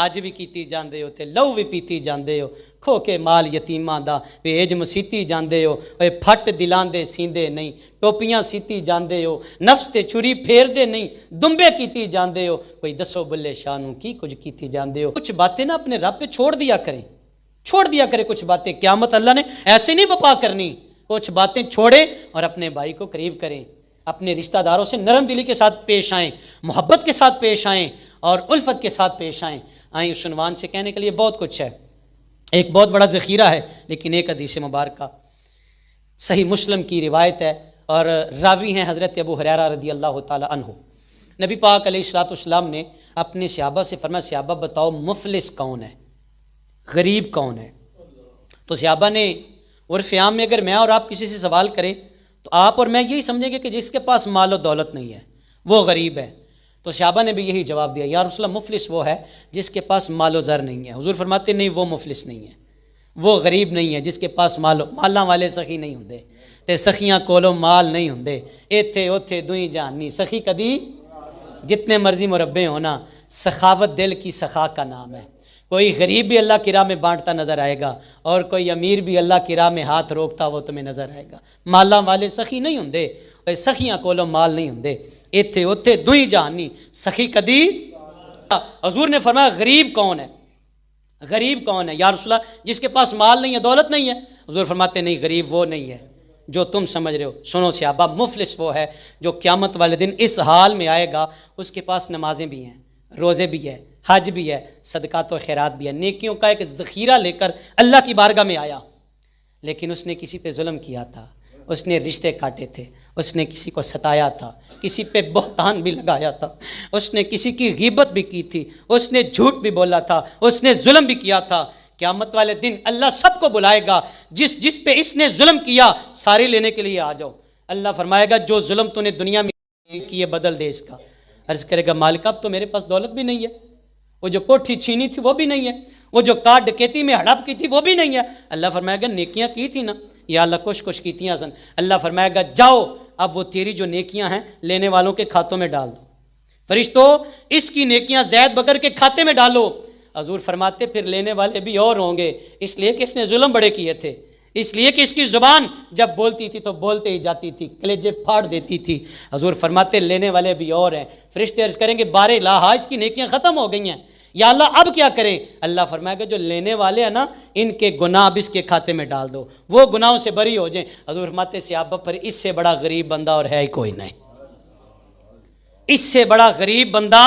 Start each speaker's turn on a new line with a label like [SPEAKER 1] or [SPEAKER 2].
[SPEAKER 1] حج بھی کیتی جاندے ہو تے لہو بھی پیتی جاندے ہو، کھو کے مال یتیماں دا ویج مسیتی جاندے ہو، اے پھٹ دلان دے سیندے نہیں، ٹوپیاں سیتی جاندے ہو، نفس تے چھری پھیر دے نہیں، دمبے کیتی جاندے ہو، کوئی دسو بلے شاہ نوں کی کچھ کیتی جاندے ہو۔ کچھ باتیں نا اپنے رب پہ چھوڑ دیا کریں، چھوڑ دیا کرے کچھ باتیں، قیامت اللہ نے ایسے نہیں بپا کرنی۔ کچھ باتیں چھوڑیں اور اپنے بھائی کو قریب کریں، اپنے رشتہ داروں سے نرم دلی کے ساتھ پیش آئیں، محبت کے ساتھ پیش آئیں اور الفت کے ساتھ پیش آئیں۔ اس عنوان سے کہنے کے لیے بہت کچھ ہے، ایک بہت بڑا ذخیرہ ہے، لیکن ایک حدیث مبارکہ صحیح مسلم کی روایت ہے اور راوی ہیں حضرت ابو ہریرہ رضی اللہ تعالی عنہ۔ نبی پاک علیہ الصلوۃ والسلام نے اپنے صحابہ سے فرمایا، صحابہ بتاؤ مفلس کون ہے، غریب کون ہے؟ تو صحابہ نے عرف عام میں اگر میں اور آپ کسی سے سوال کریں تو آپ اور میں یہی سمجھیں گے کہ جس کے پاس مال و دولت نہیں ہے وہ غریب ہے۔ تو صحابہ نے بھی یہی جواب دیا، یا رسول اللہ مفلس وہ ہے جس کے پاس مال و زر نہیں ہے۔ حضور فرماتے نہیں، وہ مفلس نہیں ہے، وہ غریب نہیں ہے جس کے پاس مالاں والے سخی نہیں ہوندے تے سخیاں کولوں مال نہیں ہوندے، ایتھے اوتھے دوئی جہانی سخی کدی جتنے مرضی مربے ہونا، سخاوت دل کی سخا کا نام ہے۔ کوئی غریب بھی اللہ کی راہ میں بانٹتا نظر آئے گا اور کوئی امیر بھی اللہ کی راہ میں ہاتھ روکتا وہ تمہیں نظر آئے گا۔ مالاں والے سخی نہیں ہوندے، سخیاں کولوں مال نہیں ہوندے، ایتھے اوتھے دوئی جہانی سخی کدی۔ حضور نے فرمایا غریب کون ہے؟ غریب کون ہے یا رسول اللہ؟ جس کے پاس مال نہیں ہے، دولت نہیں ہے۔ حضور فرماتے نہیں، غریب وہ نہیں ہے جو تم سمجھ رہے ہو۔ سنو صحابہ، مفلس وہ ہے جو قیامت والے دن اس حال میں آئے گا، اس کے پاس نمازیں بھی ہیں، روزے بھی ہے، حج بھی ہے، صدقات و خیرات بھی ہے، نیکیوں کا ایک ذخیرہ لے کر اللہ کی بارگاہ میں آیا، لیکن اس نے کسی پہ ظلم کیا تھا، اس نے رشتے کاٹے تھے، اس نے کسی کو ستایا تھا، کسی پہ بہتان بھی لگایا تھا، اس نے کسی کی غیبت بھی کی تھی، اس نے جھوٹ بھی بولا تھا، اس نے ظلم بھی کیا تھا۔ قیامت والے دن اللہ سب کو بلائے گا، جس پہ اس نے ظلم کیا ساری لینے کے لیے آ جاؤ۔ اللہ فرمائے گا جو ظلم تو نے دنیا میں کیے بدل دے اس کا۔ عرض کرے گا مالک اب تو میرے پاس دولت بھی نہیں ہے، وہ جو کوٹھی چھینی تھی وہ بھی نہیں ہے، وہ جو کار ڈکیتی میں ہڑپ کی تھی وہ بھی نہیں ہے۔ اللہ فرمائے گا نیکیاں کی تھی نا، یا اللہ کچھ کیتیاں سن۔ اللہ فرمائے گا جاؤ اب وہ تیری جو نیکیاں ہیں لینے والوں کے کھاتوں میں ڈال دو، فرشتوں اس کی نیکیاں زید بکر کے کھاتے میں ڈالو۔ حضور فرماتے پھر لینے والے بھی اور ہوں گے، اس لیے کہ اس نے ظلم بڑے کیے تھے، اس لیے کہ اس کی زبان جب بولتی تھی تو بولتے ہی جاتی تھی، کلیجے پھاڑ دیتی تھی۔ حضور فرماتے لینے والے بھی اور ہیں۔ فرشتے عرض کریں گے بارے الہ اس کی نیکیاں ختم ہو گئی ہیں، یا اللہ اب کیا کریں؟ اللہ فرمائے گا جو لینے والے ہیں نا ان کے گناہ اب اس کے کھاتے میں ڈال دو، وہ گناہوں سے بری ہو جائیں۔ حضور فرماتے صحابہ پر اس سے بڑا غریب بندہ اور ہے ہی کوئی نہیں، اس سے بڑا غریب بندہ